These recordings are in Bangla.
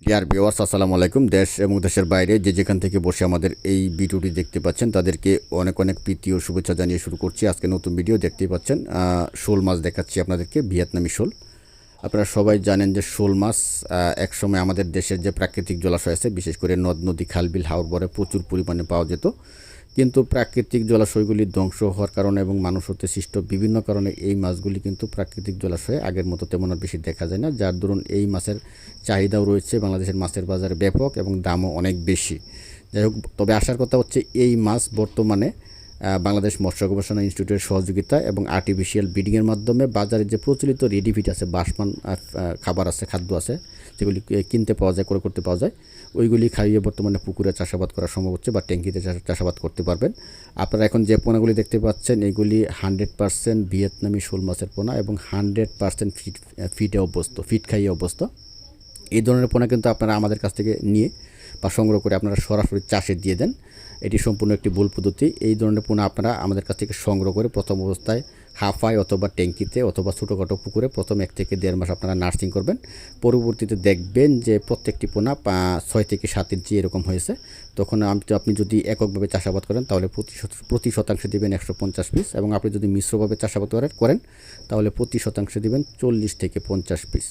ডিয়ার ভিউয়ার্স, আসসালামু আলাইকুম। দেশ এবং দেশের বাইরে যে যেখান থেকে বসে আমাদের এই ভিডিওটি দেখতে পাচ্ছেন তাদেরকে অনেক অনেক প্রীতি ও শুভেচ্ছা জানিয়ে শুরু করছি আজকে নতুন ভিডিও। দেখতেই পাচ্ছেন শোল মাছ দেখাচ্ছি আপনাদেরকে, ভিয়েতনামি শোল। আপনারা সবাই জানেন যে শোল মাছ একসময় আমাদের দেশের যে প্রাকৃতিক জলাশয় আছে, বিশেষ করে নদ নদী খালবিল হাওর বরে প্রচুর পরিমাণে পাওয়া যেত। কিন্তু প্রাকৃতিক জলাশয়গুলি ধ্বংস হওয়ার কারণে এবং মানুষ হতে সৃষ্ট বিভিন্ন কারণে এই মাছগুলি কিন্তু প্রাকৃতিক জলাশয়ে আগের মতো তেমন আর বেশি দেখা যায় না, যার দরুন এই মাছের চাহিদাও রয়েছে বাংলাদেশের মাছের বাজারে ব্যাপক এবং দামও অনেক বেশি। যাই হোক, তবে আসার কথা হচ্ছে এই মাছ বর্তমানে বাংলাদেশ মৎস্য গবেষণা ইনস্টিটিউটের সহযোগিতা এবং আর্টিফিশিয়াল ব্রিডিংয়ের মাধ্যমে বাজারে যে প্রচলিত রেডিফিট আছে, বাসমান খাবার আছে, খাদ্য আছে, যেগুলি কিনতে পাওয়া যায়, ক্রয় করতে পাওয়া যায়, ওইগুলি খাইয়ে বর্তমানে পুকুরে চাষাবাদ করা সম্ভব হচ্ছে বা ট্যাঙ্কিতে চাষাবাদ করতে পারবেন। আপনারা এখন যে পোনাগুলি দেখতে পাচ্ছেন এইগুলি 100% ভিয়েতনামি শোল মাছের পোনা এবং 100% ফিট খাইয়ে অভ্যস্ত। এই ধরনের পোনা কিন্তু আপনারা আমাদের কাছ থেকে নিয়ে বা সংগ্রহ করে আপনারা সরাসরি চাষে দিয়ে দেন। এটি সম্পূর্ণ একটি ভুল পদ্ধতি। এই ধরনের পোনা আপনারা আমাদের কাছ থেকে সংগ্রহ করে প্রথম অবস্থায় হাফায় অথবা ট্যাঙ্কিতে অথবা ছোটোখাটো পুকুরে প্রথম 1 থেকে 1.5 মাস আপনারা নার্সিং করবেন। পরবর্তীতে দেখবেন যে প্রত্যেকটি পোনা 6 থেকে 7 ইঞ্চি এরকম হয়েছে। তখন আপনি যদি এককভাবে চাষাবাদ করেন তাহলে প্রতি শতাংশে দেবেন 150 পিস, এবং আপনি যদি মিশ্রভাবে চাষাবাদ করেন তাহলে প্রতি শতাংশে দেবেন 40 থেকে 50 পিস।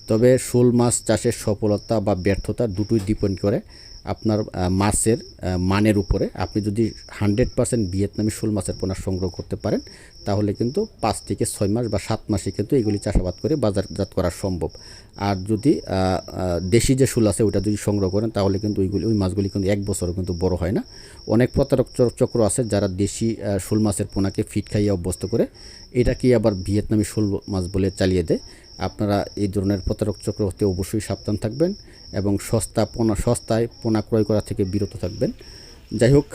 তবে শোল মাছ চাষের সফলতা বা ব্যর্থতা দুটোই ডিপেন্ড করে আপনার মাছের মানের উপরে। আপনি যদি 100% ভিয়েতনামি শোল মাছের পোনা সংগ্রহ করতে পারেন তাহলে কিন্তু 5 থেকে 6 মাস বা 7 মাসে কিন্তু এগুলি চাষাবাদ করে বাজারজাত করা সম্ভব। আর যদি দেশি যে শোল আছে ওটা যদি সংগ্রহ করেন তাহলে কিন্তু ওই মাছগুলি কিন্তু 1 বছরও কিন্তু বড় হয় না। অনেক প্রতারক চক্র আছে যারা দেশি শোল মাছের পোনাকে ফিট খাইয়ে অভ্যস্ত করে, এটাকে আবার ভিয়েতনামি শোল মাছ বলে চালিয়ে দেয়। আপনারা এই ধরনের প্রতারক চক্র হতে অবশ্যই সাবধান থাকবেন এবং সস্তায় পোনা ক্রয় করা থেকে বিরত থাকবেন। যাই হোক,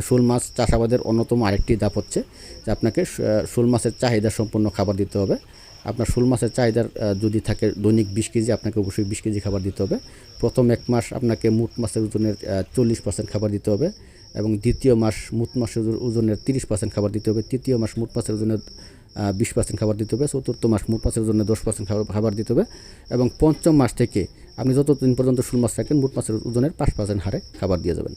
শোল মাছ চাষাবাদের অন্যতম আরেকটি ধাপ হচ্ছে যে আপনাকে শোল মাছের চাহিদা সম্পন্ন খাবার দিতে হবে। আপনার শোল মাছের চাহিদার যদি থাকে দৈনিক 20 কেজি, আপনাকে অবশ্যই 20 কেজি খাবার দিতে হবে। প্রথম 1 মাস আপনাকে মোট মাছের ওজনের 40% খাবার দিতে হবে, এবং দ্বিতীয় মাস মোট মাছের ওজনের 30% খাবার দিতে হবে। তৃতীয় মাস মোট মাছের ওজনের 20% খাবার দিতে হবে। চতুর্থ মাস মোট মাছের ওজনের 10% খাবার দিতে হবে, এবং পঞ্চম মাস থেকে আপনি যতদিন পর্যন্ত শোল মাছ রাখেন মোট মাছের ওজনের 5% হারে খাবার দিয়ে যাবেন।